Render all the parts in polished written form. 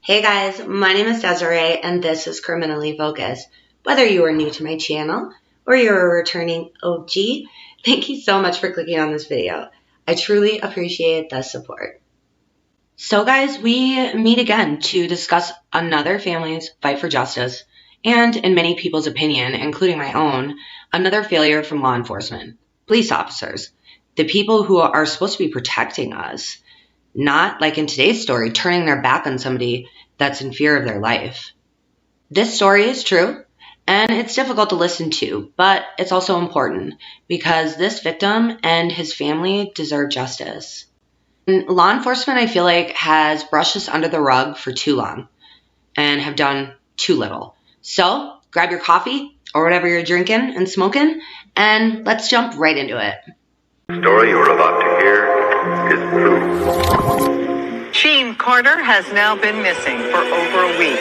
Hey guys, my name is Desiree and this is Criminally Focused. Whether you are new to my channel or you're a returning OG, thank you so much for clicking on this video. I truly appreciate the support. So guys, we meet again to discuss another family's fight for justice and, in many people's opinion, including my own, another failure from law enforcement, police officers, the people who are supposed to be protecting us. Not, like in today's story, turning their back on somebody that's in fear of their life. This story is true, and it's difficult to listen to, but it's also important because this victim and his family deserve justice. And law enforcement, I feel like, has brushed this under the rug for too long and have done too little. So grab your coffee or whatever you're drinking and smoking, and let's jump right into it. The story you're about to hear is true. Rasheem Carter has now been missing for over a week.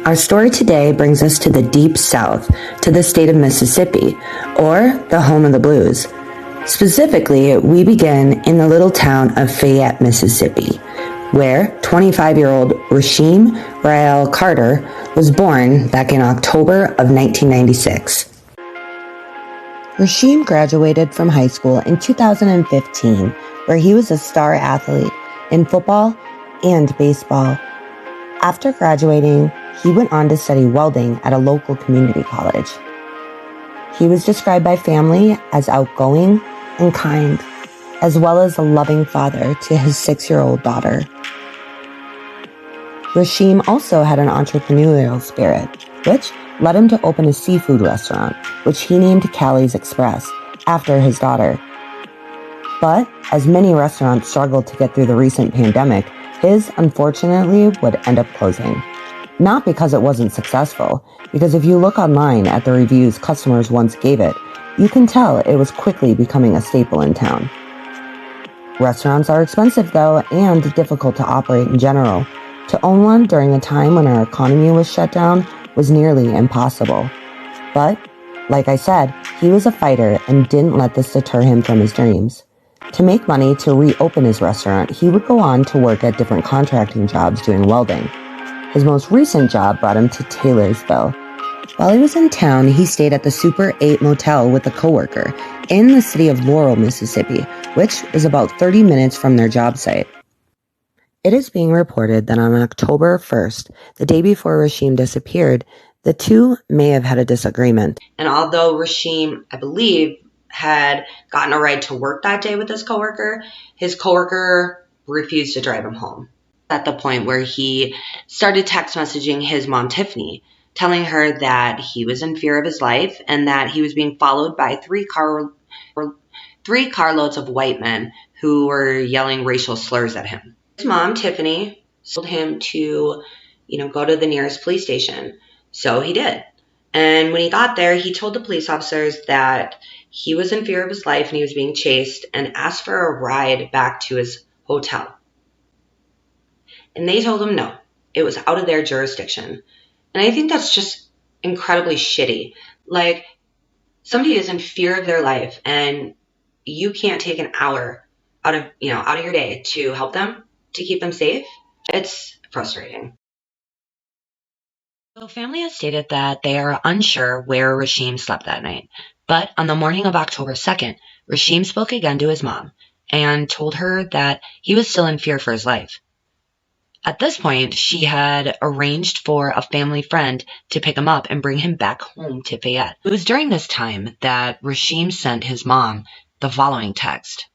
Our story today brings us to the deep south, to the state of Mississippi, or the home of the blues. Specifically, we begin in the little town of Fayette, Mississippi, where 25-year-old Rasheem Carter was born back in October of 1996. Rasheem graduated from high school in 2015, where he was a star athlete in football and baseball. After graduating, he went on to study welding at a local community college. He was described by family as outgoing and kind, as well as a loving father to his 6-year-old daughter. Rasheem also had an entrepreneurial spirit, which led him to open a seafood restaurant, which he named Callie's Express, after his daughter. But as many restaurants struggled to get through the recent pandemic, his, unfortunately, would end up closing. Not because it wasn't successful, because if you look online at the reviews customers once gave it, you can tell it was quickly becoming a staple in town. Restaurants are expensive though, and difficult to operate in general. To own one during a time when our economy was shut down was nearly impossible. But, like I said, he was a fighter and didn't let this deter him from his dreams. To make money to reopen his restaurant, he would go on to work at different contracting jobs doing welding. His most recent job brought him to Taylorsville. While he was in town, he stayed at the Super 8 Motel with a coworker in the city of Laurel, Mississippi, which is about 30 minutes from their job site. It is being reported that on October 1st, the day before Rasheem disappeared, the two may have had a disagreement. And although Rasheem, I believe, had gotten a ride to work that day with his coworker refused to drive him home. At the point where he started text messaging his mom, Tiffany, telling her that he was in fear of his life and that he was being followed by three carloads of white men who were yelling racial slurs at him. His mom, Tiffany, told him to, go to the nearest police station. So he did. And when he got there, he told the police officers that he was in fear of his life and he was being chased and asked for a ride back to his hotel. And they told him no, it was out of their jurisdiction. And I think that's just incredibly shitty. Like, somebody is in fear of their life and you can't take an hour out of your day to help them, to keep them safe. It's frustrating. So family has stated that they are unsure where Rasheem slept that night. But on the morning of October 2nd, Rasheem spoke again to his mom and told her that he was still in fear for his life. At this point, she had arranged for a family friend to pick him up and bring him back home to Fayette. It was during this time that Rasheem sent his mom the following text.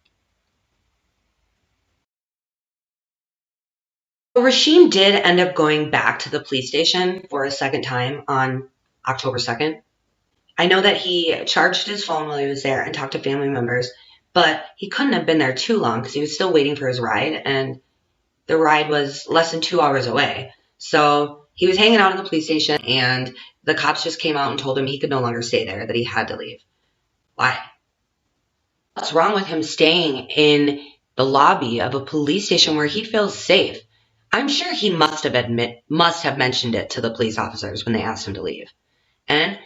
Rasheem did end up going back to the police station for a second time on October 2nd. I know that he charged his phone while he was there and talked to family members, but he couldn't have been there too long because he was still waiting for his ride, and the ride was less than 2 hours away. So he was hanging out in the police station, and the cops just came out and told him he could no longer stay there, that he had to leave. Why? What's wrong with him staying in the lobby of a police station where he feels safe? I'm sure he must have mentioned it to the police officers when they asked him to leave. And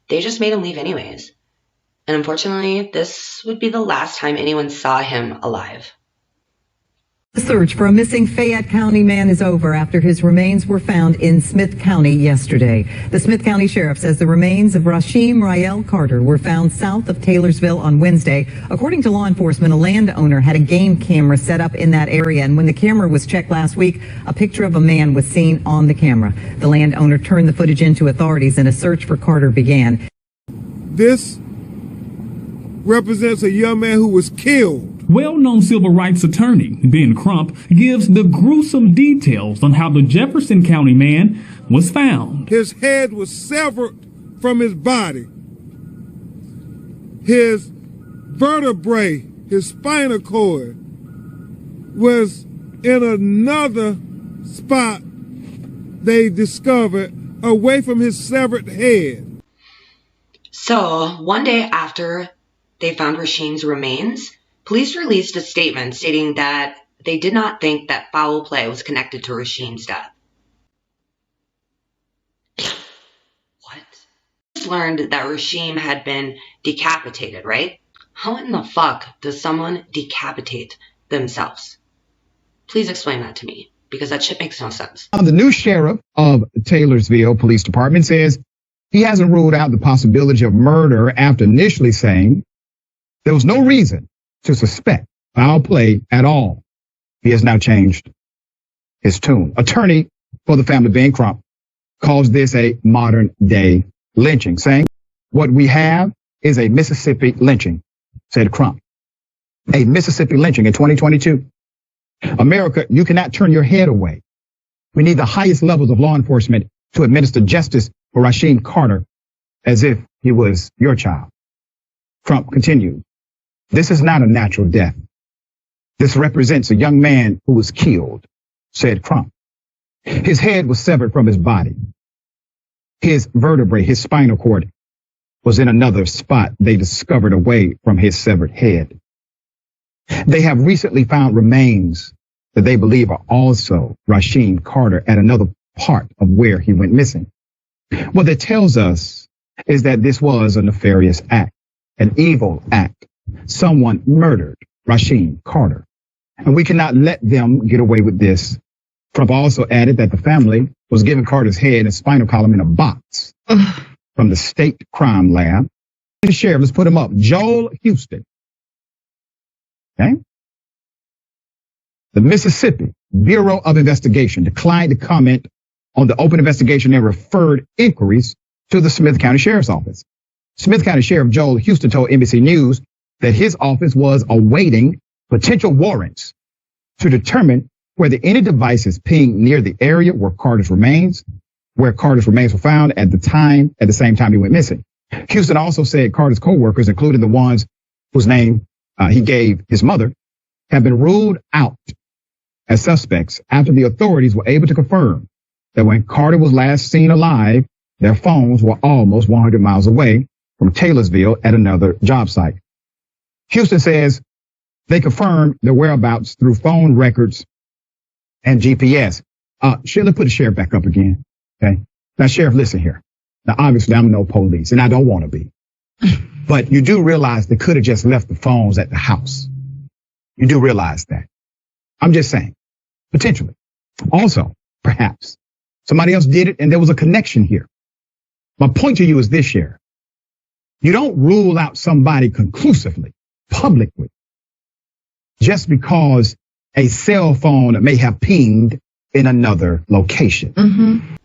they just made him leave anyways. And unfortunately, this would be the last time anyone saw him alive. The search for a missing Fayette County man is over after his remains were found in Smith County yesterday. The Smith County Sheriff says the remains of Rasheem Carter were found south of Taylorsville on Wednesday. According to law enforcement, a landowner had a game camera set up in that area, and when the camera was checked last week, a picture of a man was seen on the camera. The landowner turned the footage into authorities, and a search for Carter began. This represents a young man who was killed. Well-known civil rights attorney Ben Crump gives the gruesome details on how the Jefferson County man was found. His head was severed from his body. His vertebrae, his spinal cord, was in another spot they discovered away from his severed head. So, one day after they found Rasheem's remains, police released a statement stating that they did not think that foul play was connected to Rasheem's death. What? Just learned that Rasheem had been decapitated, right? How in the fuck does someone decapitate themselves? Please explain that to me, because that shit makes no sense. The new sheriff of Taylorsville Police Department says he hasn't ruled out the possibility of murder after initially saying there was no reason to suspect foul play at all. He has now changed his tune. Attorney for the family, Ben Crump, calls this a modern day lynching, saying what we have is a Mississippi lynching, said Crump. A Mississippi lynching in 2022. America, you cannot turn your head away. We need the highest levels of law enforcement to administer justice for Rasheem Carter as if he was your child. Crump continued. This is not a natural death. This represents a young man who was killed, said Crump. His head was severed from his body. His vertebrae, his spinal cord, was in another spot they discovered away from his severed head. They have recently found remains that they believe are also Rasheem Carter at another part of where he went missing. What that tells us is that this was a nefarious act, an evil act. Someone murdered Rasheem Carter, and we cannot let them get away with this. Trump also added that the family was given Carter's head and spinal column in a box from the state crime lab. The sheriff, let's put him up, Joel Houston. Okay. The Mississippi Bureau of Investigation declined to comment on the open investigation and referred inquiries to the Smith County Sheriff's Office. Smith County Sheriff Joel Houston told NBC News that his office was awaiting potential warrants to determine whether any devices pinged near the area where Carter's remains were found at the same time he went missing. Houston also said Carter's co-workers, including the ones whose name he gave his mother, have been ruled out as suspects after the authorities were able to confirm that when Carter was last seen alive, their phones were almost 100 miles away from Taylorsville at another job site. Houston says they confirmed their whereabouts through phone records and GPS. Sheila, put the sheriff back up again. Okay. Now, Sheriff, listen here. Now, obviously, I'm no police, and I don't want to be. But you do realize they could have just left the phones at the house. You do realize that. I'm just saying, potentially. Also, perhaps, somebody else did it, and there was a connection here. My point to you is this, Sheriff. You don't rule out somebody conclusively, publicly, just because a cell phone may have pinged in another location. Mm-hmm.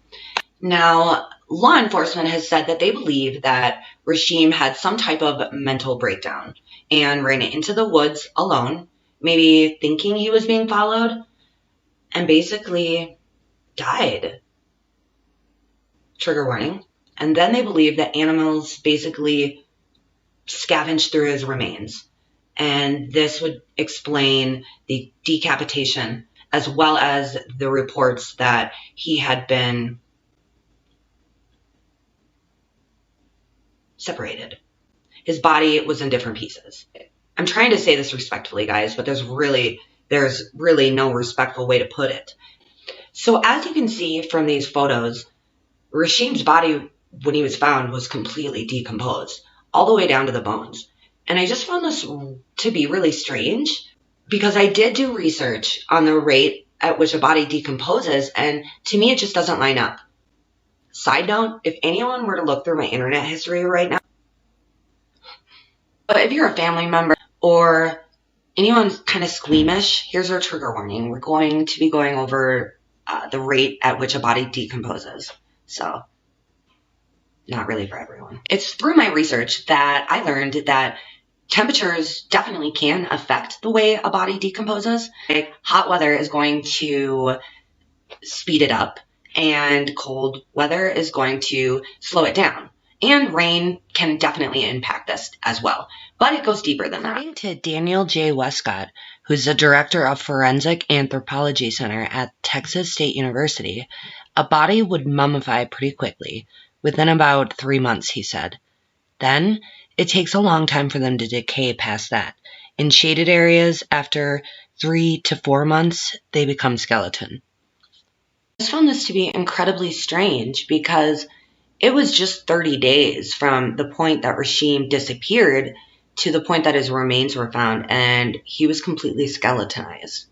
Now, law enforcement has said that they believe that Rasheem had some type of mental breakdown and ran into the woods alone, maybe thinking he was being followed, and basically died. Trigger warning. And then they believe that animals basically scavenged through his remains. And this would explain the decapitation, as well as the reports that he had been separated. His body was in different pieces. I'm trying to say this respectfully, guys, but there's really no respectful way to put it. So as you can see from these photos, Rasheem's body, when he was found, was completely decomposed, all the way down to the bones. And I just found this to be really strange, because I did do research on the rate at which a body decomposes, and to me it just doesn't line up. Side note, if anyone were to look through my internet history right now, but if you're a family member or anyone kind of squeamish, here's our trigger warning. We're going to be going over the rate at which a body decomposes. So, not really for everyone. It's through my research that I learned that temperatures definitely can affect the way a body decomposes. Like, hot weather is going to speed it up, and cold weather is going to slow it down. And rain can definitely impact this as well. But it goes deeper than that. According to Daniel J. Westcott, who's the director of Forensic Anthropology Center at Texas State University, a body would mummify pretty quickly, within about 3 months, he said. Then, it takes a long time for them to decay past that. In shaded areas, after 3 to 4 months, they become skeleton. I just found this to be incredibly strange, because it was just 30 days from the point that Rasheem disappeared to the point that his remains were found, and he was completely skeletonized.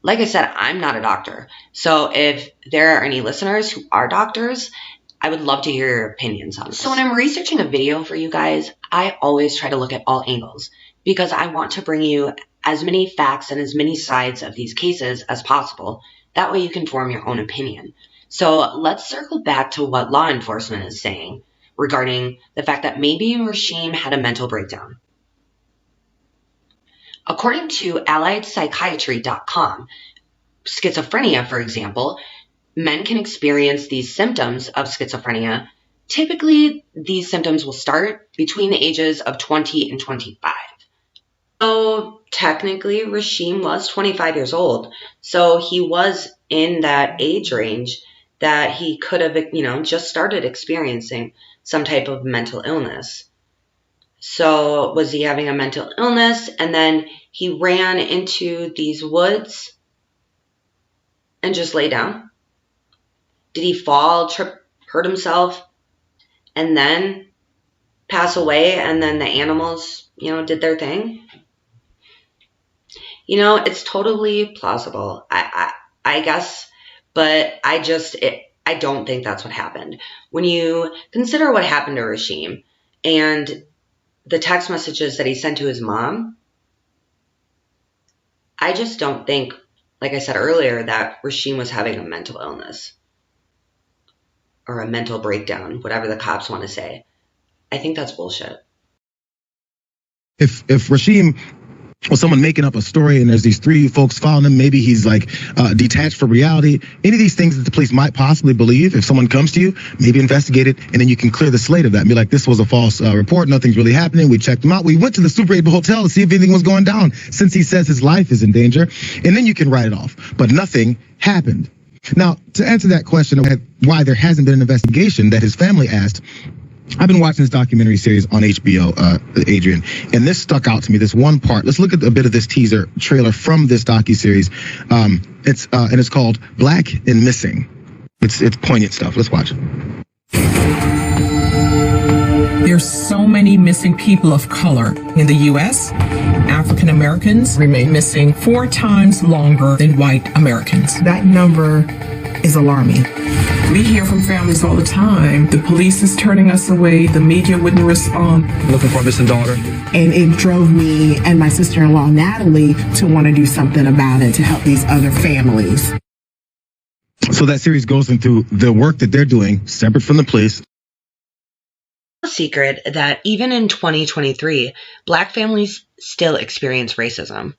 Like I said, I'm not a doctor, so if there are any listeners who are doctors, I would love to hear your opinions on this. So when I'm researching a video for you guys, I always try to look at all angles, because I want to bring you as many facts and as many sides of these cases as possible. That way you can form your own opinion. So let's circle back to what law enforcement is saying regarding the fact that maybe Rasheem had a mental breakdown. According to AlliedPsychiatry.com, schizophrenia, for example, men can experience these symptoms of schizophrenia. Typically, these symptoms will start between the ages of 20 and 25. So technically, Rasheem was 25 years old. So he was in that age range that he could have, just started experiencing some type of mental illness. So was he having a mental illness, and then he ran into these woods and just lay down? Did he fall, trip, hurt himself, and then pass away, and then the animals, did their thing? It's totally plausible, I guess, but I don't think that's what happened. When you consider what happened to Rasheem and the text messages that he sent to his mom, I just don't think, like I said earlier, that Rasheem was having a mental illness or a mental breakdown, whatever the cops want to say. I think that's bullshit. If Rasheem was someone making up a story and there's these 3 folks following him, maybe he's like detached from reality, any of these things that the police might possibly believe, if someone comes to you, maybe investigate it, and then you can clear the slate of that and be like, this was a false report, nothing's really happening, we checked him out, we went to the Super 8 hotel to see if anything was going down, since he says his life is in danger, and then you can write it off. But nothing happened. Now, to answer that question of why there hasn't been an investigation that his family asked, I've been watching this documentary series on HBO, Adrian, and this stuck out to me, this one part. Let's look at a bit of this teaser trailer from this docuseries. It's called Black and Missing. It's poignant stuff. Let's watch it. There's so many missing people of color in the U.S. African Americans remain missing 4 times longer than white Americans. That number is alarming. We hear from families all the time, the police is turning us away, the media wouldn't respond. Looking for a missing daughter. And it drove me and my sister-in-law, Natalie, to want to do something about it to help these other families. So that series goes into the work that they're doing, separate from the police. No secret that even in 2023, Black families still experience racism.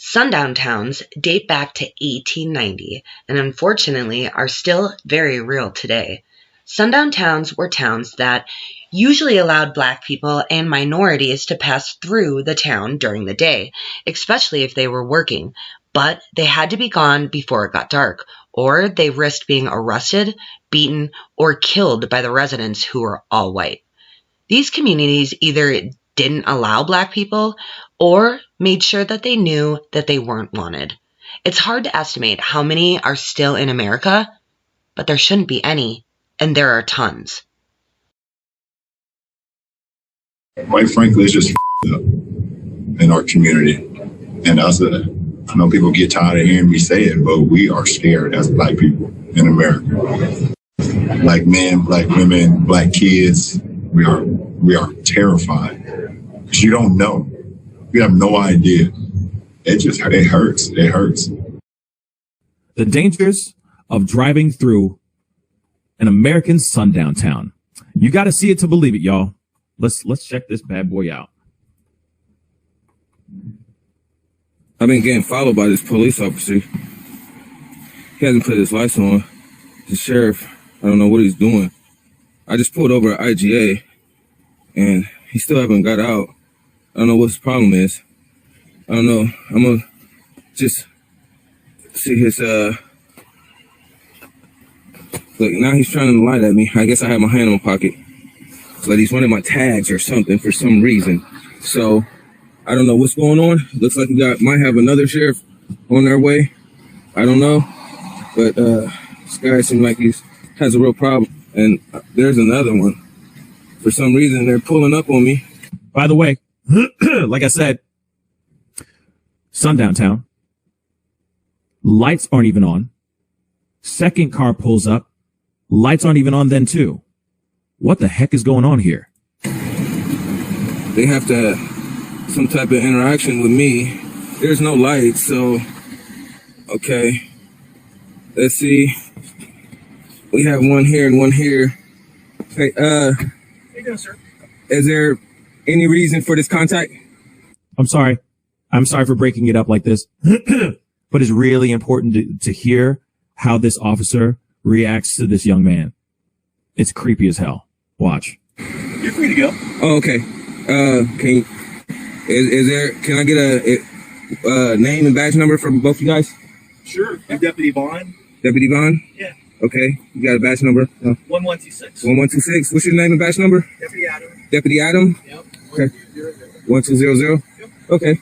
Sundown towns date back to 1890 and unfortunately are still very real today. Sundown towns were towns that usually allowed Black people and minorities to pass through the town during the day, especially if they were working, but they had to be gone before it got dark, or they risked being arrested, beaten, or killed by the residents who were all white. These communities either didn't allow Black people or made sure that they knew that they weren't wanted. It's hard to estimate how many are still in America, but there shouldn't be any, and there are tons. Quite frankly, it's just up in our community. And I know people get tired of hearing me say it, but we are scared as Black people in America. Black men, Black women, Black kids, we are terrified. Because you don't know. You have no idea. It hurts. It hurts. The dangers of driving through an American sundown town. You got to see it to believe it, y'all. Let's check this bad boy out. I've been getting followed by this police officer. He hasn't put his lights on. The sheriff, I don't know what he's doing. I just pulled over at IGA, and he still haven't got out. I don't know what his problem is. I don't know. I'm gonna just see his, look, now he's trying to lie at me. I guess I have my hand in my pocket. It's like he's running my tags or something for some reason. So, I don't know what's going on. Looks like might have another sheriff on their way. I don't know. But, this guy seems like he has a real problem. And there's another one. For some reason, they're pulling up on me. By the way, like I said, sundown town. Lights aren't even on. Second car pulls up. Lights aren't even on then too. What the heck is going on here? They have to have some type of interaction with me. There's no lights, so okay. Let's see. We have one here and one here. Hey, how you doing, sir? Is there any reason for this contact? I'm sorry. I'm sorry for breaking it up like this. But it's really important to hear how this officer reacts to this young man. It's creepy as hell. Watch. You're free to go. Oh, okay. Can I get a name and badge number for both you guys? Sure. I'm Deputy Vaughn. Deputy Vaughn? Yeah. Okay. You got a badge number? 1126. 1126. What's your name and badge number? Deputy Adam. Deputy Adam? Yep. Okay. 1200. Yep. Okay.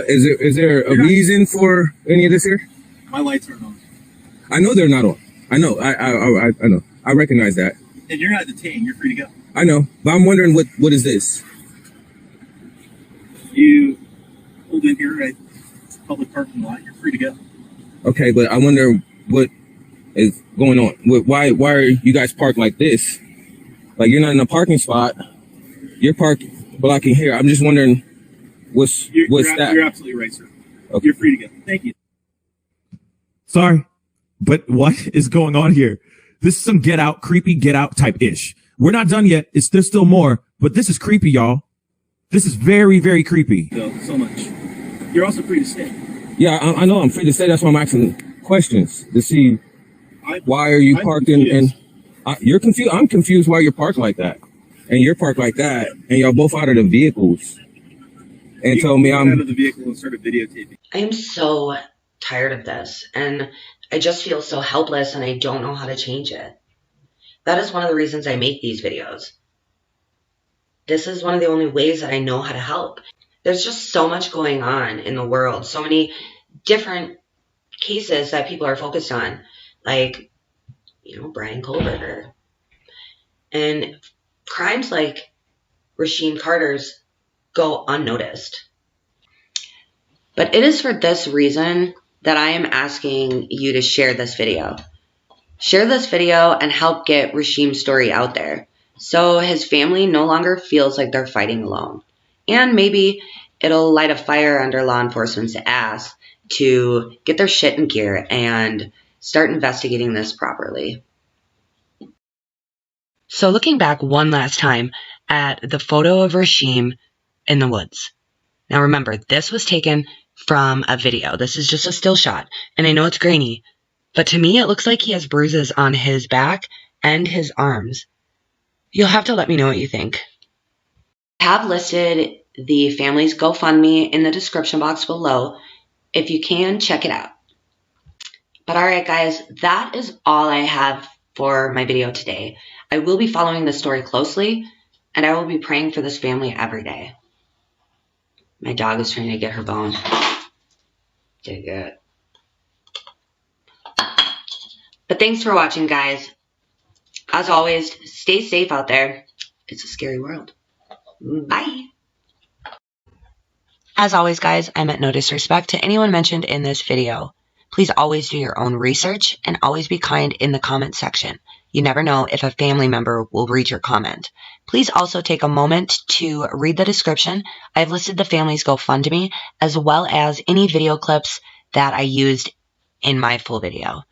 Is there a reason for any of this here? My lights aren't on. I know they're not on. I know. I know. I recognize that. And you're not detained. You're free to go. I know, but I'm wondering what is this? You pulled in here at public parking lot. You're free to go. Okay, but I wonder what is going on. Why are you guys parked like this? Like you're not in a parking spot. You're parked blocking here. I'm just wondering what's that? You're absolutely right, sir. Okay. You're free to go. Thank you. Sorry, but what is going on here? This is some get out, creepy get out type ish. We're not done yet. There's still more, but this is creepy, y'all. This is very, very creepy. So much. You're also free to stay. Yeah, I know I'm free to stay. That's why I'm asking questions to see why are you parked in, and you're confused. I'm confused why you're parked like that, and you're parked like that, and y'all both out of the vehicles. And told me I'm out of the vehicle and started videotaping. I am so tired of this, and I just feel so helpless, and I don't know how to change it. That is one of the reasons I make these videos. This is one of the only ways that I know how to help. There's just so much going on in the world, so many different cases that people are focused on, like, Brian Kohlberger. And crimes like Rasheem Carter's go unnoticed. But it is for this reason that I am asking you to share this video. Share this video and help get Rasheem's story out there so his family no longer feels like they're fighting alone. And maybe it'll light a fire under law enforcement's ass to get their shit in gear and start investigating this properly. So looking back one last time at the photo of Rasheem in the woods. Now remember, this was taken from a video. This is just a still shot, and I know it's grainy, but to me it looks like he has bruises on his back and his arms. You'll have to let me know what you think. I have listed the family's GoFundMe in the description box below. If you can, check it out. But alright guys, that is all I have for my video today. I will be following this story closely, and I will be praying for this family every day. My dog is trying to get her bone. Did good. But thanks for watching, guys. As always, stay safe out there. It's a scary world. Bye. As always, guys, I meant no disrespect to anyone mentioned in this video. Please always do your own research and always be kind in the comment section. You never know if a family member will read your comment. Please also take a moment to read the description. I've listed the family's GoFundMe as well as any video clips that I used in my full video.